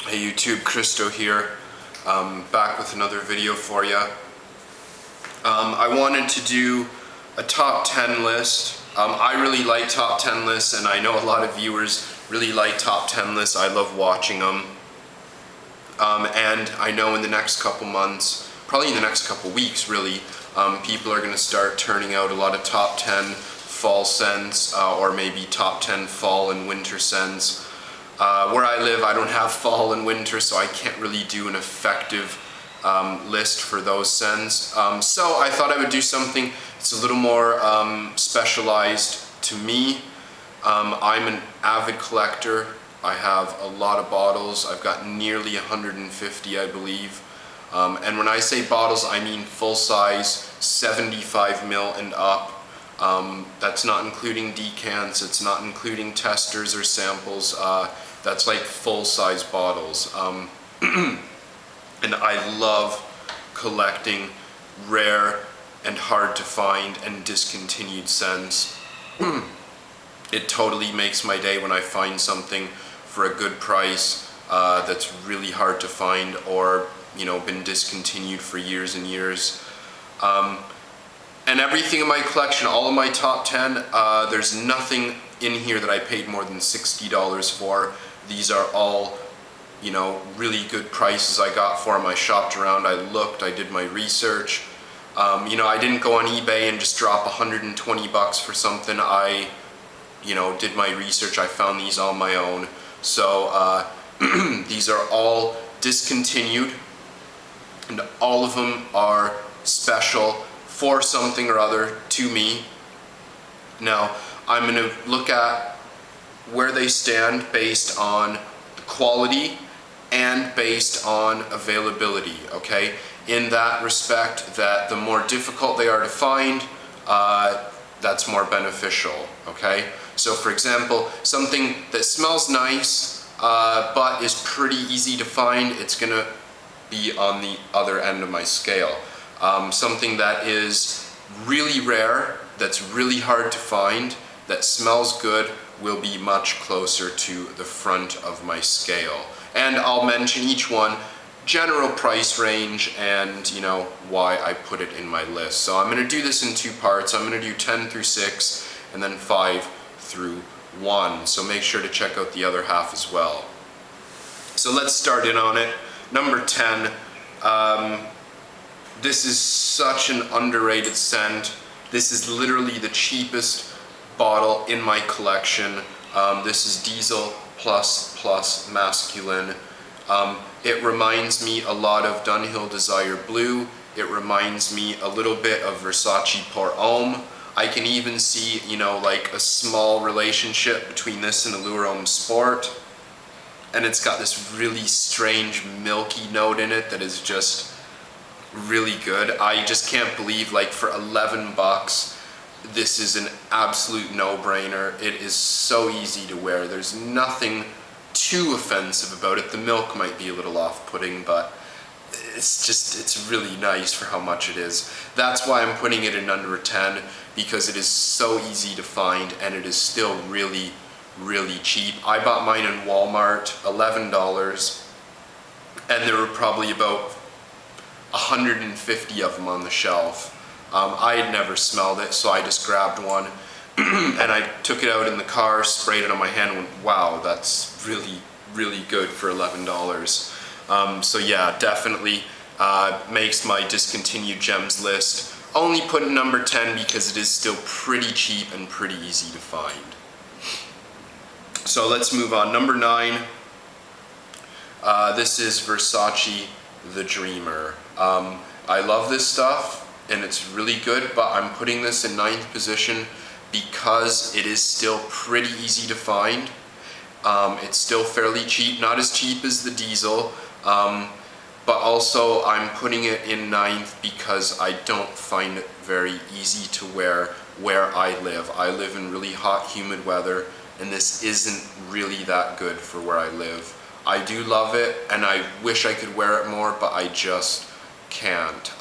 Hey YouTube, Christo here, back with another video for you. I wanted to do a top 10 list. I really like top 10 lists, and I know a lot of viewers really like top 10 lists. I love watching them. And I know in the next couple months, probably in the next couple weeks really, people are going to start turning out a lot of top 10 fall scents, or maybe top 10 fall and winter scents. Where I live, I don't have fall and winter, so I can't really do an effective list for those scents. So I thought I would do something that's a little more specialized to me. I'm an avid collector. I have a lot of bottles. I've got nearly 150, I believe. And when I say bottles, I mean full size, 75 ml and up. That's not including decants, it's not including testers or samples. That's like full-size bottles. And I love collecting rare and hard to find and discontinued scents. It totally makes my day when I find something for a good price that's really hard to find, or been discontinued for years and years. And everything in my collection, all of my top 10, there's nothing in here that I paid more than $60 for. These are all, really good prices I got for them. I shopped around, I looked, I did my research. I didn't go on eBay and just drop 120 bucks for something. I, did my research. I found these on my own. So these are all discontinued, and all of them are special for something or other to me. Now, I'm going to look at where they stand based on the quality and based on availability, okay? In that respect, that the more difficult they are to find, that's more beneficial, okay? So for example, something that smells nice, but is pretty easy to find, it's gonna be on the other end of my scale. Something that is really rare, that's really hard to find, that smells good, will be much closer to the front of my scale. And I'll mention each one, general price range, and why I put it in my list. So I'm going to do this in two parts. I'm going to do 10 through 6 and then 5 through 1. So make sure to check out the other half as well. So let's start in on it. Number 10. This is such an underrated scent. This is literally the cheapest bottle in my collection. This is Diesel Plus Masculine. It reminds me a lot of Dunhill Desire Blue. It reminds me a little bit of Versace Pour Homme. I can even see, like a small relationship between this and Allure Homme Sport. And it's got this really strange milky note in it that is just really good. I just can't believe, like, for 11 bucks, this is an absolute no-brainer. It is so easy to wear. There's nothing too offensive about it. The milk might be a little off-putting, but it's really nice for how much it is. That's why I'm putting it in under 10, because it is so easy to find and it is still really, really cheap. I bought mine in Walmart, $11, and there were probably about 150 of them on the shelf. I had never smelled it, so I just grabbed one and I took it out in the car, sprayed it on my hand, and went, wow, that's really, really good for $11. So yeah, definitely makes my discontinued gems list. Only put in number 10 because it is still pretty cheap and pretty easy to find. So let's move on. Number 9. This is Versace The Dreamer. I love this stuff, and it's really good, but I'm putting this in 9th position because it is still pretty easy to find. It's still fairly cheap, not as cheap as the Diesel, but also I'm putting it in 9th because I don't find it very easy to wear where I live. I live in really hot, humid weather, and this isn't really that good for where I live. I do love it, and I wish I could wear it more, but I just can't.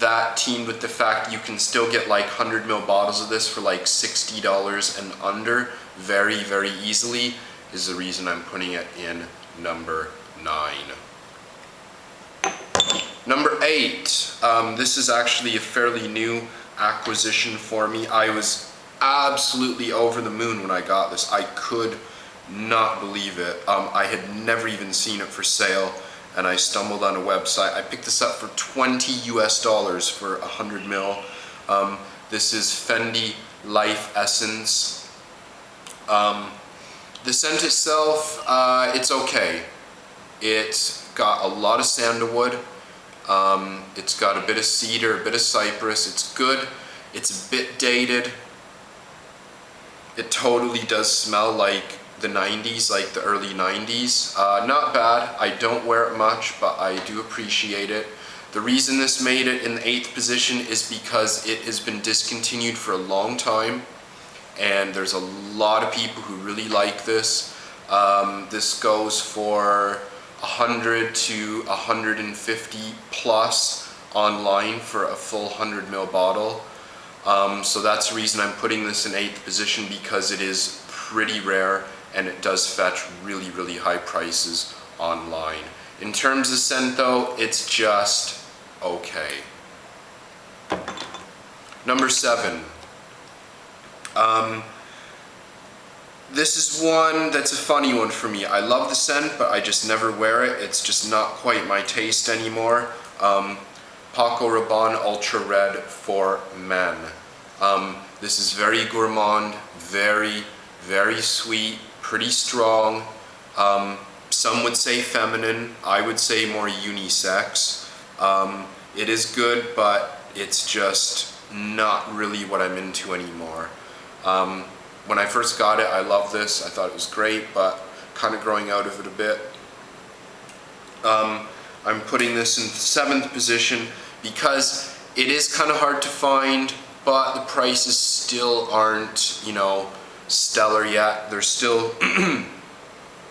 That teamed with the fact you can still get like 100 ml bottles of this for like $60 and under very, very easily. is the reason I'm putting it in number 9. Number 8, this is actually a fairly new acquisition for me. I was absolutely over the moon when I got this. I could not believe it. I had never even seen it for sale, and I stumbled on a website. I picked this up for $20 US for 100 mil. This is Fendi Life Essence. The scent itself, it's okay. It's got a lot of sandalwood. It's got a bit of cedar, a bit of cypress. It's good. It's a bit dated. It totally does smell like the 90s, like the early 90s. Not bad. I don't wear it much, but I do appreciate it. The reason this made it in the 8th position is because it has been discontinued for a long time, and there's a lot of people who really like this. This goes for 100 to 150 plus online for a full 100 ml bottle. So that's the reason I'm putting this in 8th position, because it is pretty rare and it does fetch really, really high prices online. In terms of scent though, it's just okay. Number 7. This is one that's a funny one for me. I love the scent, but I just never wear it. It's just not quite my taste anymore. Paco Rabanne Ultrared for men. This is very gourmand, very, very sweet, pretty strong. Some would say feminine. I would say more unisex. It is good, but it's just not really what I'm into anymore. When I first got it, I loved this. I thought it was great, but kind of growing out of it a bit. I'm putting this in 7th position because it is kind of hard to find, but the prices still aren't, you know, stellar yet. They're still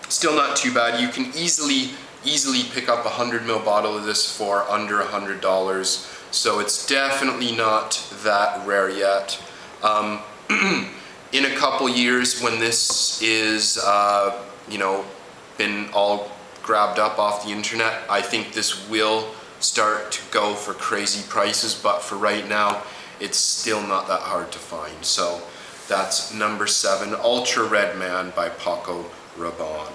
still not too bad. You can easily pick up a 100 ml bottle of this for under $100, so it's definitely not that rare yet. In a couple years, when this is, you know, been all grabbed up off the internet, I think this will start to go for crazy prices, but for right now, it's still not that hard to find. So that's number 7, Ultra Redman by Paco Rabanne.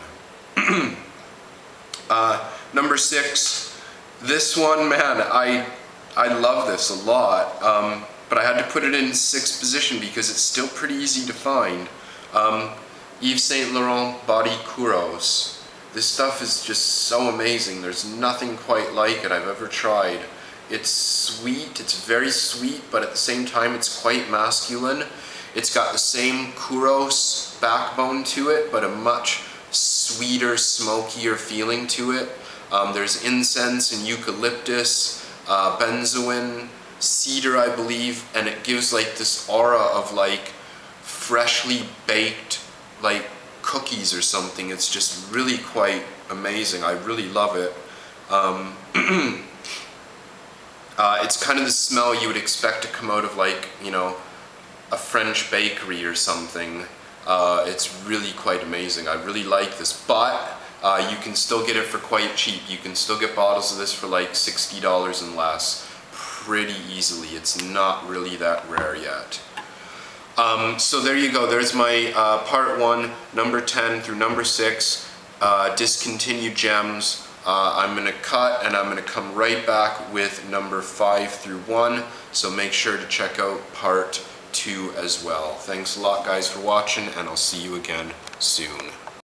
Number 6, this one, man, I love this a lot. But I had to put it in 6th position because it's still pretty easy to find. Yves Saint Laurent Body Kouros. This stuff is just so amazing. There's nothing quite like it I've ever tried. It's sweet, it's very sweet, but at the same time it's quite masculine. It's got the same Kouros backbone to it, but a much sweeter, smokier feeling to it. There's incense and eucalyptus, benzoin, cedar, I believe, and it gives like this aura of like freshly baked like cookies or something. It's just really quite amazing. I really love it. It's kind of the smell you would expect to come out of, like, you know, a French bakery or something. It's really quite amazing. I really like this, but you can still get it for quite cheap. You can still get bottles of this for like $60 and less pretty easily. It's not really that rare yet. So there you go. There's my part 1, number 10 through number 6, Discontinued Gems. I'm going to cut and I'm going to come right back with number 5 through 1. So make sure to check out part 2 as well. Thanks a lot, guys, for watching, and I'll see you again soon.